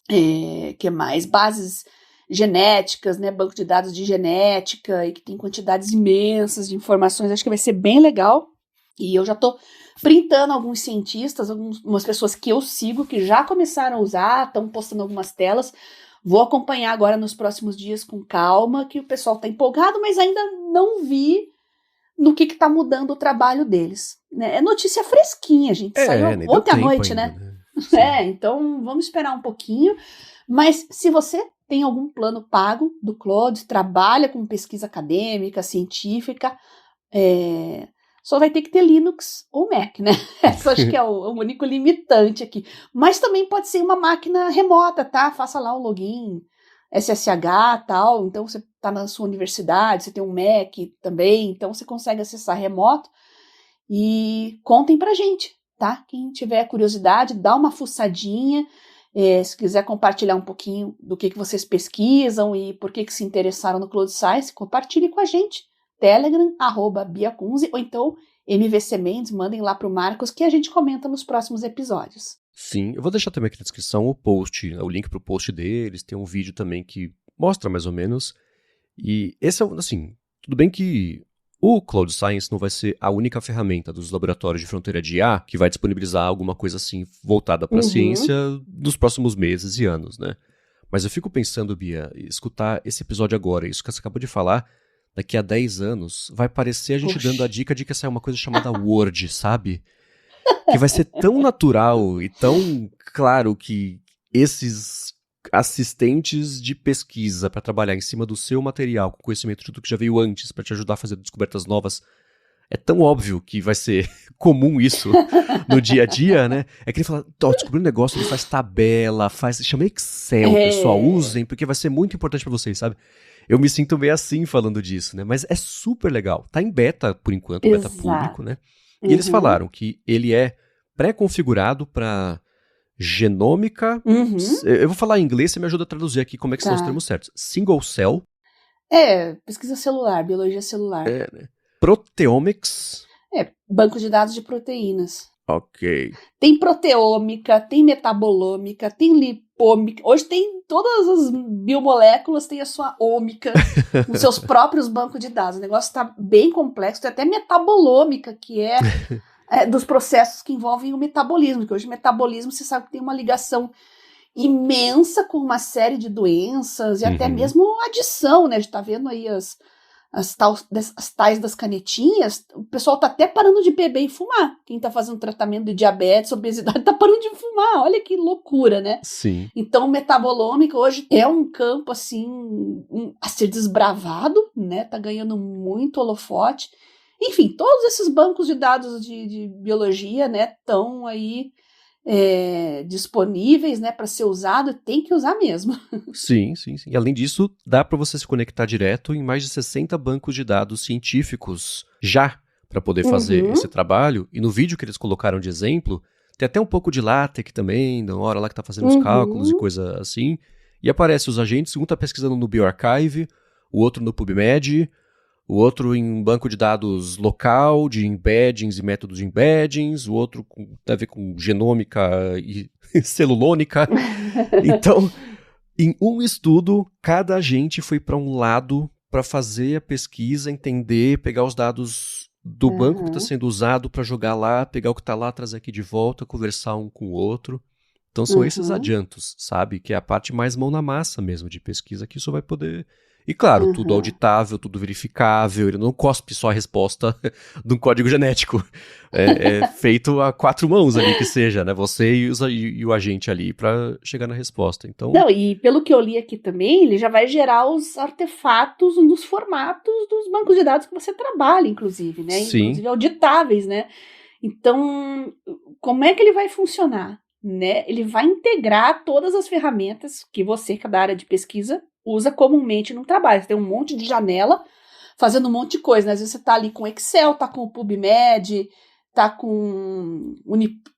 que mais? Bases genéticas, né? Banco de dados de genética e que tem quantidades imensas de informações. Acho que vai ser bem legal. E eu já estou printando alguns cientistas, algumas pessoas que eu sigo, que já começaram a usar, estão postando algumas telas. Vou acompanhar agora nos próximos dias com calma, que o pessoal está empolgado, mas ainda não vi no que está mudando o trabalho deles. Né? É notícia fresquinha, gente. Saiu ontem à noite, ainda, né? Então vamos esperar um pouquinho. Mas se você tem algum plano pago do Claude, trabalha com pesquisa acadêmica, científica, só vai ter que ter Linux ou Mac, né? Esse acho que é o único limitante aqui. Mas também pode ser uma máquina remota, tá? Faça lá o login SSH e tal. Então você está na sua universidade, você tem um Mac também, então você consegue acessar remoto. E contem pra gente, tá? Quem tiver curiosidade, dá uma fuçadinha. Se quiser compartilhar um pouquinho do que vocês pesquisam e por que se interessaram no Cloud Science, compartilhe com a gente. Telegram, @biacunze, ou então MVC Mendes, mandem lá pro Marcos que a gente comenta nos próximos episódios. Sim, eu vou deixar também aqui na descrição o post, o link pro post deles, tem um vídeo também que mostra mais ou menos. E esse é, assim, tudo bem que o Cloud Science não vai ser a única ferramenta dos laboratórios de fronteira de IA que vai disponibilizar alguma coisa assim voltada para a ciência nos próximos meses e anos, né? Mas eu fico pensando, Bia, escutar esse episódio agora, isso que você acabou de falar, daqui a 10 anos, vai parecer a gente dando a dica de que essa é uma coisa chamada Word, sabe? Que vai ser tão natural e tão claro que esses assistentes de pesquisa para trabalhar em cima do seu material, com conhecimento de tudo que já veio antes, para te ajudar a fazer descobertas novas, é tão óbvio que vai ser comum isso no dia a dia, né? É que ele fala, descobri um negócio, ele faz tabela, chama Excel, pessoal, usem, porque vai ser muito importante para vocês, sabe? Eu me sinto meio assim falando disso, né? Mas é super legal. Tá em beta, por enquanto, beta público, né? E eles falaram que ele é pré-configurado para genômica. Eu vou falar em inglês, você me ajuda a traduzir aqui como é que são os termos certos. Single cell. Pesquisa celular, biologia celular. Né? Proteomics. Banco de dados de proteínas. Ok. Tem proteômica, tem metabolômica, tem lipômica. Hoje tem todas as biomoléculas, tem a sua ômica, os seus próprios bancos de dados. O negócio está bem complexo. Tem até metabolômica, que é dos processos que envolvem o metabolismo. Que hoje o metabolismo, você sabe que tem uma ligação imensa com uma série de doenças e até mesmo adição, né? A gente tá vendo aí as tais das canetinhas, o pessoal tá até parando de beber e fumar. Quem tá fazendo tratamento de diabetes, obesidade, tá parando de fumar. Olha que loucura, né? Sim. Então, metabolômica hoje é um campo, assim, a ser desbravado, né? Tá ganhando muito holofote. Enfim, todos esses bancos de dados de biologia, né, estão aí disponíveis, né, para ser usado, tem que usar mesmo. Sim. E além disso, dá para você se conectar direto em mais de 60 bancos de dados científicos já para poder fazer esse trabalho. E no vídeo que eles colocaram de exemplo, tem até um pouco de LaTeX também, na hora lá que tá fazendo os cálculos e coisa assim. E aparece os agentes, um tá pesquisando no bioRxiv, o outro no PubMed, o outro em um banco de dados local, de embeddings e métodos de embeddings, o outro tem a ver com genômica e celulônica. Então, em um estudo, cada agente foi para um lado para fazer a pesquisa, entender, pegar os dados do banco que está sendo usado para jogar lá, pegar o que está lá, trazer aqui de volta, conversar um com o outro. Então são esses adiantos, sabe? Que é a parte mais mão na massa mesmo de pesquisa, que isso vai poder... E claro, tudo auditável, tudo verificável, ele não cospe só a resposta de um código genético. É feito a 4 mãos ali que seja, né? Você e o agente ali para chegar na resposta. Então... Não, e pelo que eu li aqui também, ele já vai gerar os artefatos nos formatos dos bancos de dados que você trabalha, inclusive, né? Sim. Inclusive auditáveis, né? Então, como é que ele vai funcionar? Né? Ele vai integrar todas as ferramentas que você, que é da área de pesquisa, usa comumente no trabalho. Você tem um monte de janela fazendo um monte de coisa. Né? Às vezes você está ali com Excel, está com o PubMed, está com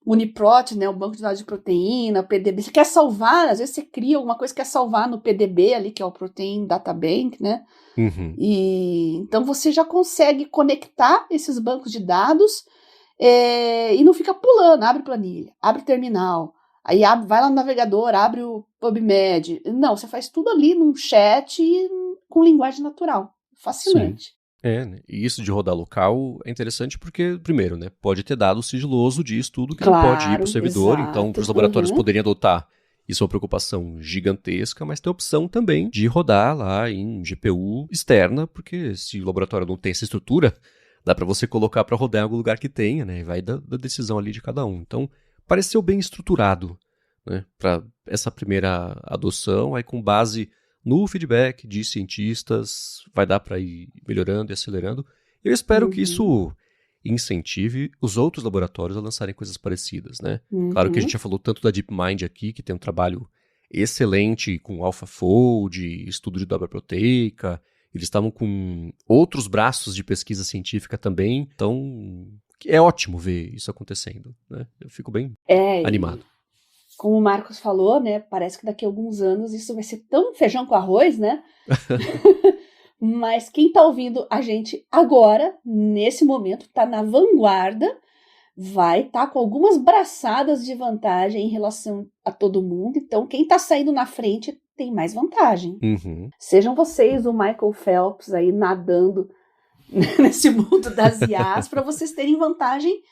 Uniprot, né? O banco de dados de proteína, o PDB. Você quer salvar, às vezes você cria alguma coisa que quer salvar no PDB ali, que é o Protein Data Bank, né? Uhum. E então você já consegue conectar esses bancos de dados e não fica pulando, abre planilha, abre terminal, aí vai lá no navegador, abre o PubMed. Não, você faz tudo ali num chat com linguagem natural. Fascinante. Sim. Né? E isso de rodar local é interessante porque, primeiro, né, pode ter dado sigiloso disso tudo que não pode ir para o servidor, exato. Então os laboratórios poderiam adotar. Isso é uma preocupação gigantesca, mas tem a opção também de rodar lá em GPU externa, porque se o laboratório não tem essa estrutura, dá para você colocar para rodar em algum lugar que tenha, né? E vai da decisão ali de cada um. Então, pareceu bem estruturado, né, para essa primeira adoção, aí com base no feedback de cientistas, vai dar para ir melhorando e acelerando. Eu espero que isso incentive os outros laboratórios a lançarem coisas parecidas, né? Claro que a gente já falou tanto da DeepMind aqui, que tem um trabalho excelente com AlphaFold, estudo de dobra proteica. Eles estavam com outros braços de pesquisa científica também, então é ótimo ver isso acontecendo, né? Eu fico bem animado. Como o Marcos falou, né? Parece que daqui a alguns anos isso vai ser tão feijão com arroz, né? Mas quem está ouvindo a gente agora, nesse momento, está na vanguarda, vai estar com algumas braçadas de vantagem em relação a todo mundo. Então, quem está saindo na frente tem mais vantagem. Uhum. Sejam vocês o Michael Phelps aí nadando nesse mundo das IAs para vocês terem vantagem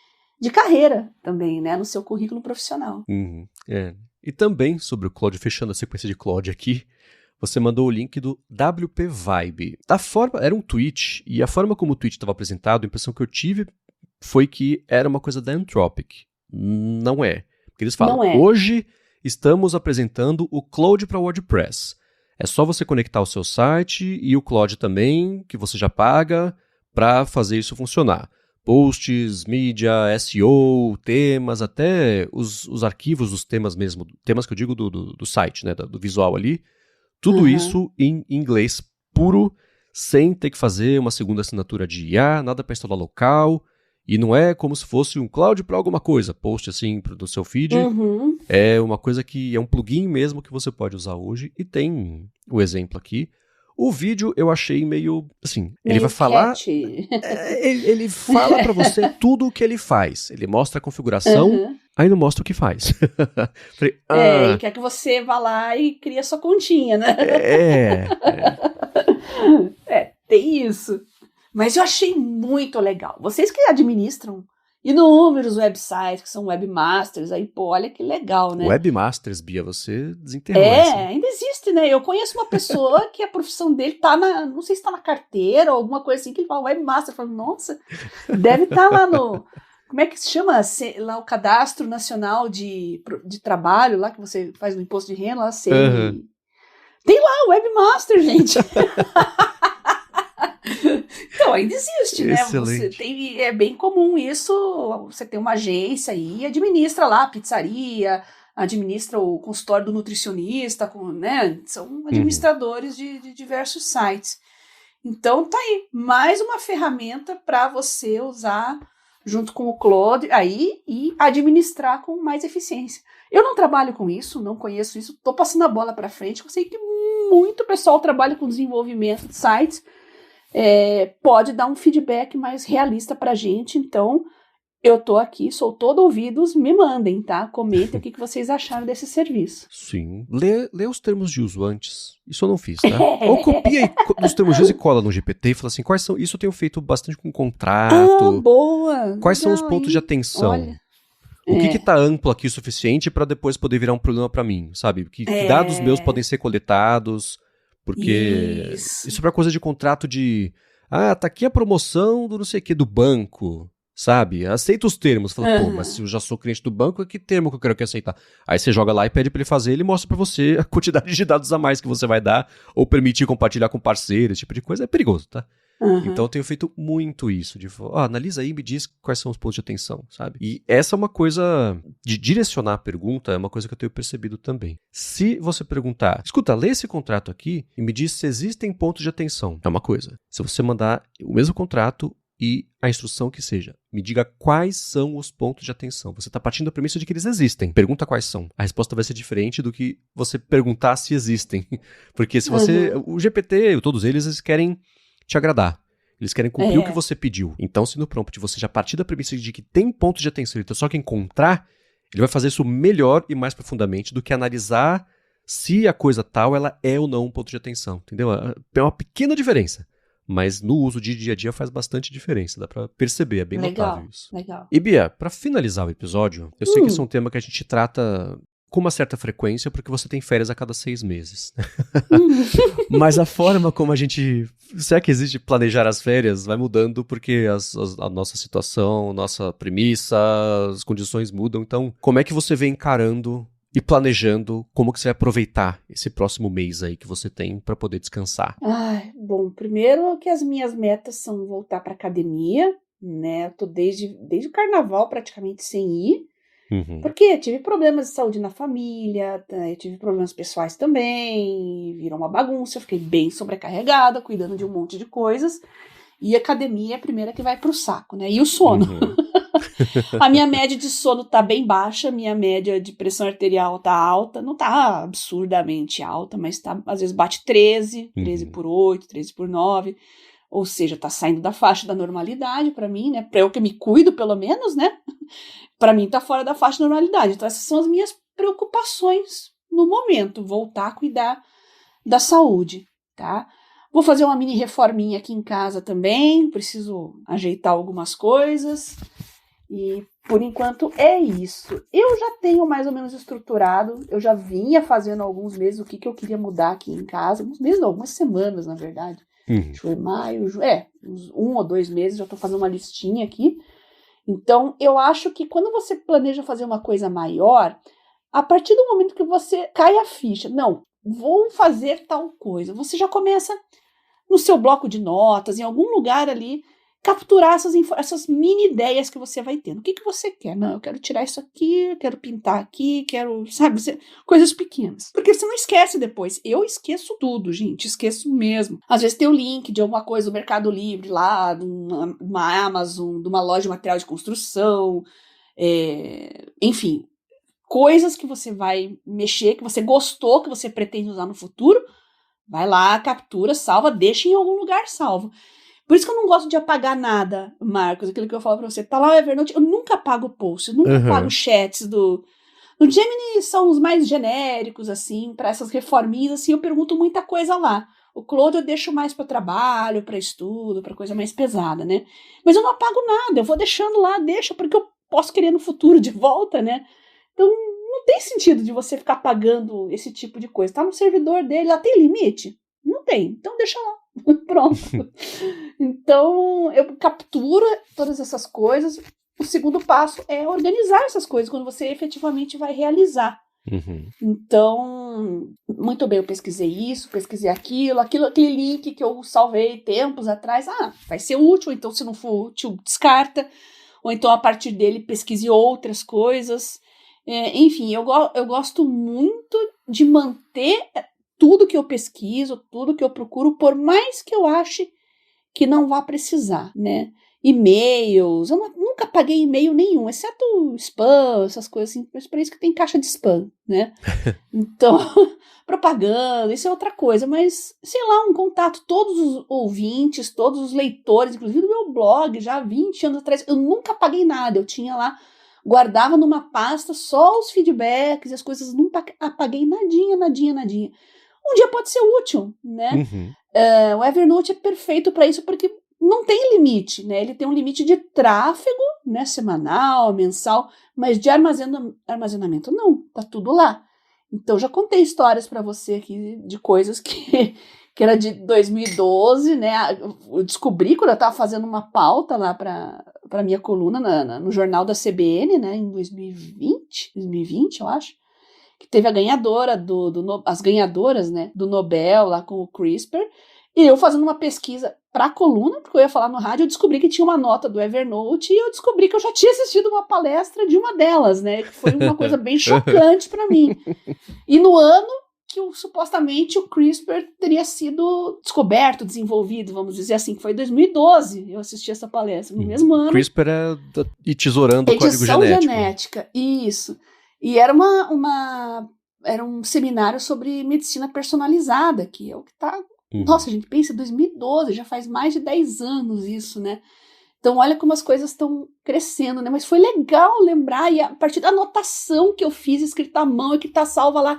de carreira também, né, no seu currículo profissional. Uhum. E também sobre o Claude, fechando a sequência de Claude aqui, você mandou o link do WP Vibe. Era um tweet, e a forma como o tweet estava apresentado, a impressão que eu tive foi que era uma coisa da Anthropic. Não é. Porque eles falam, hoje estamos apresentando o Claude para WordPress. É só você conectar o seu site e o Claude também, que você já paga, para fazer isso funcionar. Posts, mídia, SEO, temas, até os arquivos dos temas mesmo, temas que eu digo do site, né, do visual ali, tudo isso em inglês puro, sem ter que fazer uma segunda assinatura de IA, nada para instalar local, e não é como se fosse um cloud para alguma coisa, post assim do seu feed, é uma coisa que é um plugin mesmo que você pode usar hoje, e tem o exemplo aqui. O vídeo eu achei meio, assim, ele vai falar, ele fala pra você tudo o que ele faz. Ele mostra a configuração, aí não mostra o que faz. Falei, ele quer que você vá lá e crie a sua continha, né? Tem isso. Mas eu achei muito legal. Vocês que administram inúmeros websites, que são webmasters, aí, pô, olha que legal, né? Webmasters, Bia, você desenterrou essa. Ainda existe, né? Eu conheço uma pessoa que a profissão dele tá não sei se tá na carteira ou alguma coisa assim, que ele fala webmaster. Eu falo, nossa, deve estar lá no... Como é que se chama? Lá o Cadastro Nacional de Trabalho, lá que você faz no imposto de renda, lá tem lá o webmaster, gente. Então, ainda existe, né? É bem comum isso, você tem uma agência e administra lá a pizzaria, administra o consultório do nutricionista, né? São administradores de diversos sites. Então, tá aí, mais uma ferramenta para você usar junto com o Claude aí e administrar com mais eficiência. Eu não trabalho com isso, não conheço isso, tô passando a bola para frente, eu sei que muito pessoal trabalha com desenvolvimento de sites, pode dar um feedback mais realista pra gente, então eu tô aqui, sou todo ouvidos, me mandem, tá? Comentem o que vocês acharam desse serviço. Sim, lê os termos de uso antes, isso eu não fiz, tá? Ou copia os termos de uso e cola no GPT e fala assim, quais são, isso eu tenho feito bastante com contrato, boa! Quais são os pontos de atenção? Olha. O que tá amplo aqui o suficiente para depois poder virar um problema para mim, sabe? Que dados meus podem ser coletados, porque isso é coisa de contrato de, tá aqui a promoção do não sei o que, do banco, sabe? Aceita os termos. Fala, pô, mas se eu já sou cliente do banco, que termo que eu quero que aceitar? Aí você joga lá e pede para ele fazer, ele mostra para você a quantidade de dados a mais que você vai dar, ou permitir compartilhar com parceiros, esse tipo de coisa. É perigoso, tá? Então eu tenho feito muito isso, de analisa aí e me diz quais são os pontos de atenção, sabe? E essa é uma coisa, de direcionar a pergunta, é uma coisa que eu tenho percebido também. Se você perguntar, escuta, lê esse contrato aqui e me diz se existem pontos de atenção, é uma coisa. Se você mandar o mesmo contrato e a instrução que seja, me diga quais são os pontos de atenção. Você está partindo da premissa de que eles existem. Pergunta quais são. A resposta vai ser diferente do que você perguntar se existem. Porque se você... O GPT, todos eles querem te agradar. Eles querem cumprir o que você pediu. Então, se no prompt você já partir da premissa de que tem pontos de atenção e então só que encontrar, ele vai fazer isso melhor e mais profundamente do que analisar se a coisa tal ela é ou não um ponto de atenção. Entendeu? É uma pequena diferença. Mas no uso de dia a dia faz bastante diferença, dá pra perceber, é bem notável isso. Legal. E Bia, pra finalizar o episódio, eu sei que esse é um tema que a gente trata com uma certa frequência, porque você tem férias a cada 6 meses. Mas a forma como a gente, se é que existe planejar as férias, vai mudando porque a nossa situação, nossa premissa, as condições mudam. Então, como é que você vem encarando e planejando como que você vai aproveitar esse próximo mês aí que você tem para poder descansar? Bom, primeiro que as minhas metas são voltar para academia, né? Eu tô desde o carnaval praticamente sem ir, porque eu tive problemas de saúde na família, eu tive problemas pessoais também, virou uma bagunça, eu fiquei bem sobrecarregada, cuidando de um monte de coisas, e a academia é a primeira que vai pro saco, né? E o sono. A minha média de sono tá bem baixa, minha média de pressão arterial tá alta, não tá absurdamente alta, mas tá, às vezes bate 13 por 8, 13 por 9, ou seja, tá saindo da faixa da normalidade pra mim, né, pra eu que me cuido pelo menos, né, pra mim tá fora da faixa da normalidade. Então essas são as minhas preocupações no momento, voltar a cuidar da saúde, tá? Vou fazer uma mini reforminha aqui em casa também, preciso ajeitar algumas coisas. E, por enquanto, é isso. Eu já tenho mais ou menos estruturado, eu já vinha fazendo há alguns meses o que eu queria mudar aqui em casa. Alguns meses não, algumas semanas, na verdade. Foi maio, uns 1 ou 2 meses, já estou fazendo uma listinha aqui. Então, eu acho que quando você planeja fazer uma coisa maior, a partir do momento que você cai a ficha, não, vou fazer tal coisa, você já começa no seu bloco de notas, em algum lugar ali, capturar essas mini ideias que você vai tendo. O que você quer? Não, eu quero tirar isso aqui, eu quero pintar aqui, quero, sabe, coisas pequenas. Porque você não esquece depois. Eu esqueço tudo, gente, esqueço mesmo. Às vezes tem o link de alguma coisa do Mercado Livre lá, de uma Amazon, de uma loja de material de construção, enfim, coisas que você vai mexer, que você gostou, que você pretende usar no futuro, vai lá, captura, salva, deixa em algum lugar salvo. Por isso que eu não gosto de apagar nada, Marcos, aquilo que eu falo pra você. Tá lá o Evernote, eu nunca apago post, eu nunca apago chats do Gemini, são os mais genéricos, assim, para essas reforminhas, assim, eu pergunto muita coisa lá. O Claude eu deixo mais para trabalho, para estudo, para coisa mais pesada, né? Mas eu não apago nada, eu vou deixando lá, deixa, porque eu posso querer no futuro de volta, né? Então não tem sentido de você ficar apagando esse tipo de coisa. Tá no servidor dele, lá tem limite? Não tem, então deixa lá. Pronto. Então, eu capturo todas essas coisas. O segundo passo é organizar essas coisas quando você efetivamente vai realizar. Então, muito bem, eu pesquisei isso, pesquisei aquele link que eu salvei tempos atrás. Vai ser útil, então se não for útil, descarta. Ou então, a partir dele, pesquise outras coisas. Enfim, eu gosto muito de manter tudo que eu pesquiso, tudo que eu procuro, por mais que eu ache que não vá precisar, né? E-mails, eu nunca paguei e-mail nenhum, exceto spam, essas coisas assim, mas para isso que tem caixa de spam, né? Então, propaganda, isso é outra coisa, mas, sei lá, um contato, todos os ouvintes, todos os leitores, inclusive do meu blog, já há 20 anos atrás, eu nunca paguei nada, eu tinha lá, guardava numa pasta só os feedbacks e as coisas, nunca apaguei nadinha. Um dia pode ser útil, né? O Evernote é perfeito para isso porque não tem limite, né? Ele tem um limite de tráfego, né? Semanal, mensal, mas de armazenamento não, tá tudo lá. Então já contei histórias para você aqui de coisas que era de 2012, né? Eu descobri quando eu estava fazendo uma pauta lá para minha coluna no jornal da CBN, né? Em 2020, eu acho. Que teve a ganhadora as ganhadoras, né, do Nobel lá com o CRISPR, E eu fazendo uma pesquisa para a coluna, porque eu ia falar no rádio, eu descobri que tinha uma nota do Evernote e eu descobri que eu já tinha assistido uma palestra de uma delas, né? Que foi uma coisa bem chocante para mim. E no ano que supostamente o CRISPR teria sido descoberto, desenvolvido, vamos dizer assim, que foi em 2012. Eu assisti essa palestra no mesmo ano. CRISPR e tesourando o código genética. Isso. E era era um seminário sobre medicina personalizada, que é o que está... Nossa, a gente pensa, 2012, já faz mais de 10 anos isso, né? Então, olha como as coisas estão crescendo, né? Mas foi legal lembrar, e a partir da anotação que eu fiz, escrita à mão e que tá salva lá,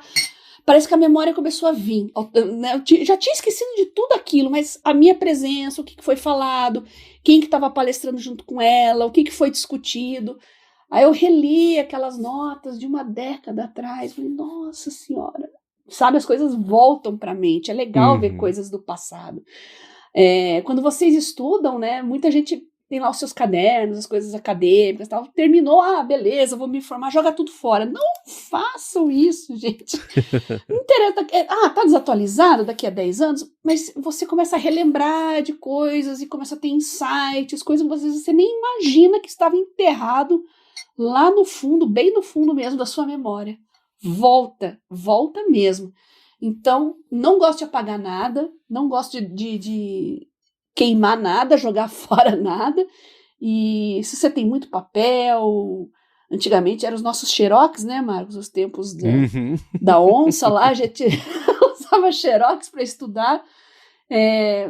parece que a memória começou a vir. Eu já tinha esquecido de tudo aquilo, mas a minha presença, o que foi falado, quem que estava palestrando junto com ela, o que foi discutido. Aí eu reli aquelas notas de uma década atrás, falei, nossa senhora... Sabe, as coisas voltam para a mente. É legal ver coisas do passado. Quando vocês estudam, né, muita gente tem lá os seus cadernos, as coisas acadêmicas, tal. Terminou, beleza, vou me formar, joga tudo fora. Não façam isso, gente. Não interessa. Tá desatualizado daqui a 10 anos, mas você começa a relembrar de coisas e começa a ter insights, coisas que às vezes você nem imagina que estava enterrado lá no fundo, bem no fundo mesmo da sua memória. Volta mesmo. Então, não gosto de apagar nada, não gosto de queimar nada, jogar fora nada. E se você tem muito papel, antigamente eram os nossos xerox, né, Marcos? Os tempos da onça lá, a gente usava xerox para estudar.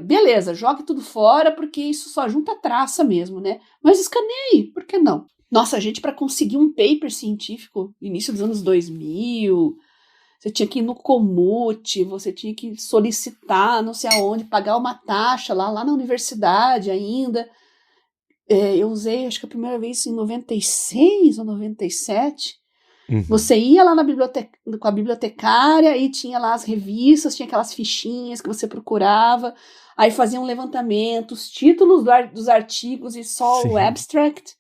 Beleza, jogue tudo fora, porque isso só junta traça mesmo, né? Mas escaneie, por que não? Nossa, gente, para conseguir um paper científico, início dos anos 2000, você tinha que ir no Comute, você tinha que solicitar, não sei aonde, pagar uma taxa lá na universidade ainda. Eu usei, acho que a primeira vez em 96 ou 97. Você ia lá na biblioteca, com a bibliotecária e tinha lá as revistas, tinha aquelas fichinhas que você procurava, aí fazia um levantamento, os títulos dos artigos e só o abstract.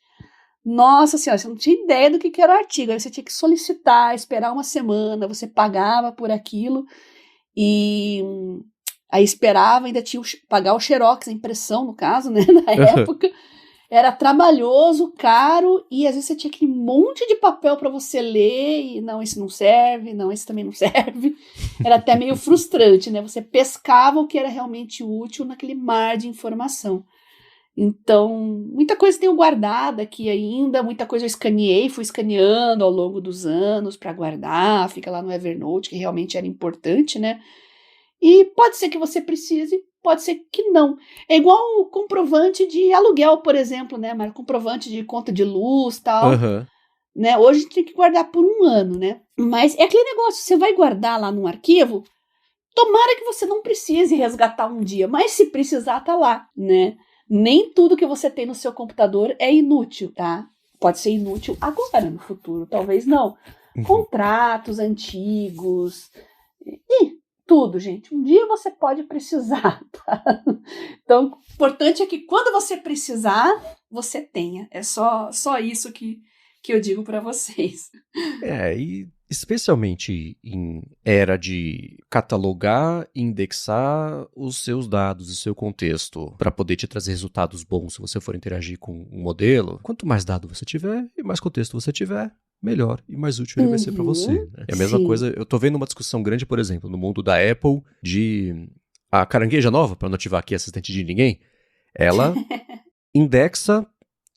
Nossa senhora, você não tinha ideia do que era o artigo, aí você tinha que solicitar, esperar uma semana, você pagava por aquilo, e aí esperava, ainda tinha que pagar o xerox, a impressão no caso, né, na época, era trabalhoso, caro, e às vezes você tinha aquele monte de papel para você ler, e não, esse não serve, não, esse também não serve, era até meio frustrante, né, você pescava o que era realmente útil naquele mar de informação. Então, muita coisa tenho guardada aqui ainda, muita coisa eu escaneei, fui escaneando ao longo dos anos para guardar, fica lá no Evernote, que realmente era importante, né? E pode ser que você precise, pode ser que não. É igual o comprovante de aluguel, por exemplo, né, mas comprovante de conta de luz e tal. Né? Hoje a gente tem que guardar por 1 ano, né? Mas é aquele negócio, você vai guardar lá num arquivo, tomara que você não precise resgatar um dia, mas se precisar, tá lá, né? Nem tudo que você tem no seu computador é inútil, tá? Pode ser inútil agora, no futuro, talvez não. Contratos antigos, e tudo, gente. Um dia você pode precisar, tá? Então, o importante é que quando você precisar, você tenha. É só isso que eu digo para vocês. E especialmente em era de catalogar e indexar os seus dados e seu contexto para poder te trazer resultados bons se você for interagir com um modelo. Quanto mais dado você tiver e mais contexto você tiver, melhor e mais útil ele vai ser para você. Né? É a mesma coisa, eu tô vendo uma discussão grande, por exemplo, no mundo da Apple, de a carangueja nova, para não ativar aqui assistente de ninguém, ela indexa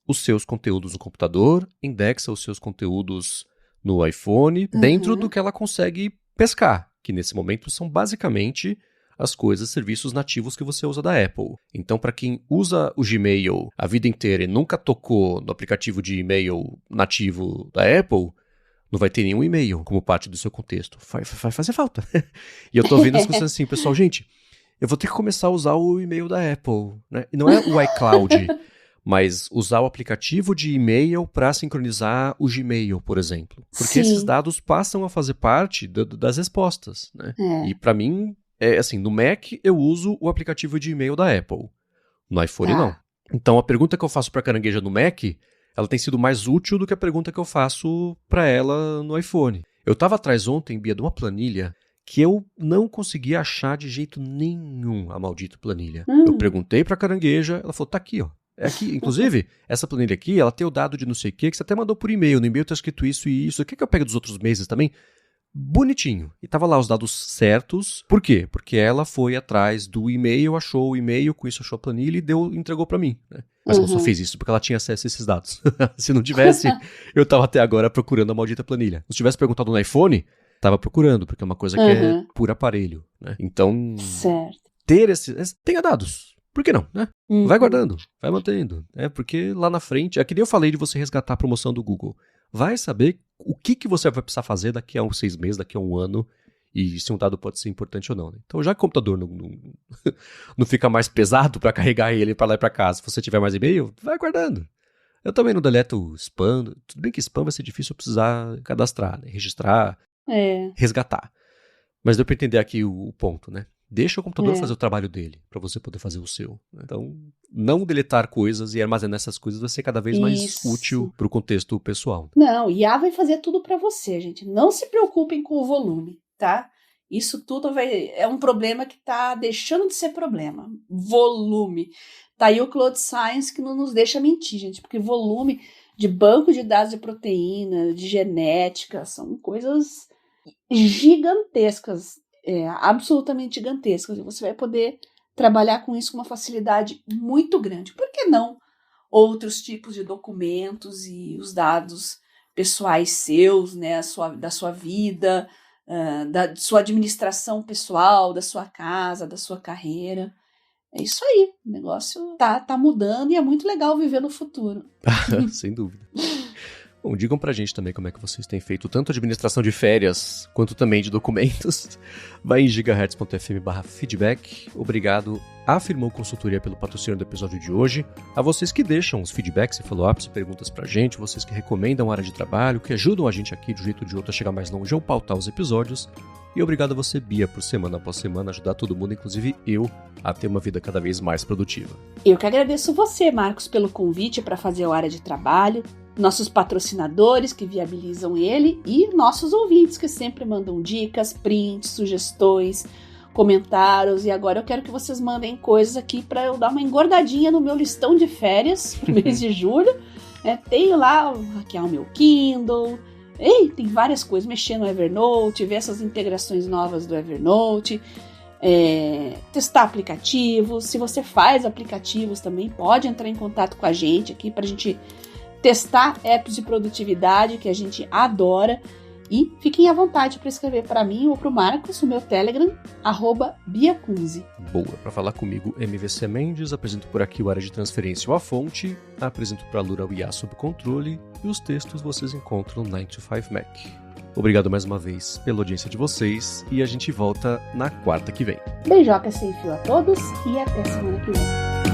os seus conteúdos no computador, indexa os seus conteúdos no iPhone, dentro do que ela consegue pescar, que nesse momento são basicamente as coisas, serviços nativos que você usa da Apple. Então, para quem usa o Gmail a vida inteira e nunca tocou no aplicativo de e-mail nativo da Apple, não vai ter nenhum e-mail como parte do seu contexto. Vai fazer falta. E eu tô vendo as coisas assim, pessoal, gente, eu vou ter que começar a usar o e-mail da Apple, né? E não é o iCloud, mas usar o aplicativo de e-mail para sincronizar o Gmail, por exemplo. Porque esses dados passam a fazer parte das respostas, né? E para mim, assim, no Mac eu uso o aplicativo de e-mail da Apple. No iPhone não. Então a pergunta que eu faço para a carangueja no Mac, ela tem sido mais útil do que a pergunta que eu faço para ela no iPhone. Eu estava atrás ontem, Bia, de uma planilha que eu não conseguia achar de jeito nenhum a maldita planilha. Eu perguntei pra Carangueja, ela falou, tá aqui, ó. É aqui, inclusive, essa planilha aqui, ela tem o dado de não sei o que você até mandou por e-mail. No e-mail tá escrito isso e isso. Quer que eu pegue dos outros meses também? Bonitinho. E tava lá os dados certos. Por quê? Porque ela foi atrás do e-mail, achou o e-mail, com isso achou a planilha e entregou pra mim, né? Mas ela só fez isso porque ela tinha acesso a esses dados. Se não tivesse, eu tava até agora procurando a maldita planilha. Se tivesse perguntado no iPhone, tava procurando, porque é uma coisa que é por aparelho, né? Então, certo. Tenha dados. Por que não, né? Vai guardando, vai mantendo. Porque lá na frente, é que nem eu falei de você resgatar a promoção do Google. Vai saber o que você vai precisar fazer daqui a uns 6 meses, daqui a um ano, e se um dado pode ser importante ou não. Né? Então, já que o computador não fica mais pesado para carregar ele para lá e para cá, se você tiver mais e-mail, vai guardando. Eu também não deleto spam. Tudo bem que spam vai ser difícil eu precisar cadastrar, né? Registrar, resgatar. Mas deu para entender aqui o ponto, né? Deixa o computador fazer o trabalho dele, para você poder fazer o seu. Então, não deletar coisas e armazenar essas coisas vai ser cada vez mais útil para o contexto pessoal. Não, IA vai fazer tudo para você, gente. Não se preocupem com o volume, tá? Isso tudo é um problema que está deixando de ser problema. Volume. Tá aí o Cloud Science que não nos deixa mentir, gente, porque volume de banco de dados de proteína, de genética, são coisas gigantescas. Absolutamente gigantescas, e você vai poder trabalhar com isso com uma facilidade muito grande. Por que não outros tipos de documentos e os dados pessoais seus, né, da sua vida, da sua administração pessoal, da sua casa, da sua carreira. É isso aí, o negócio tá mudando e é muito legal viver no futuro. Sem dúvida. Bom, digam pra gente também como é que vocês têm feito tanto administração de férias, quanto também de documentos. Vai em gigahertz.fm/feedback. Obrigado à Firmão Consultoria pelo patrocínio do episódio de hoje. A vocês que deixam os feedbacks e follow-ups e perguntas pra gente, vocês que recomendam a área de trabalho, que ajudam a gente aqui de um jeito ou de outro a chegar mais longe ou pautar os episódios. E obrigado a você, Bia, por semana após semana ajudar todo mundo, inclusive eu, a ter uma vida cada vez mais produtiva. Eu que agradeço você, Marcos, pelo convite para fazer a área de trabalho, nossos patrocinadores que viabilizam ele e nossos ouvintes que sempre mandam dicas, prints, sugestões, comentários. E agora eu quero que vocês mandem coisas aqui para eu dar uma engordadinha no meu listão de férias no mês de julho. Tenho lá hackear o meu Kindle. Tem várias coisas, mexer no Evernote, ver essas integrações novas do Evernote, testar aplicativos. Se você faz aplicativos também, pode entrar em contato com a gente aqui para a gente testar apps de produtividade que a gente adora. E fiquem à vontade para escrever para mim ou para o Marcos, o meu Telegram, @biacunzi. Boa, para falar comigo, MVC Mendes, apresento por aqui o Área de Transferência ou a Fonte, apresento para a Lura o IA sob controle e os textos vocês encontram no 9to5Mac. Obrigado mais uma vez pela audiência de vocês e a gente volta na quarta que vem. Beijoca sem fio a todos e até semana que vem.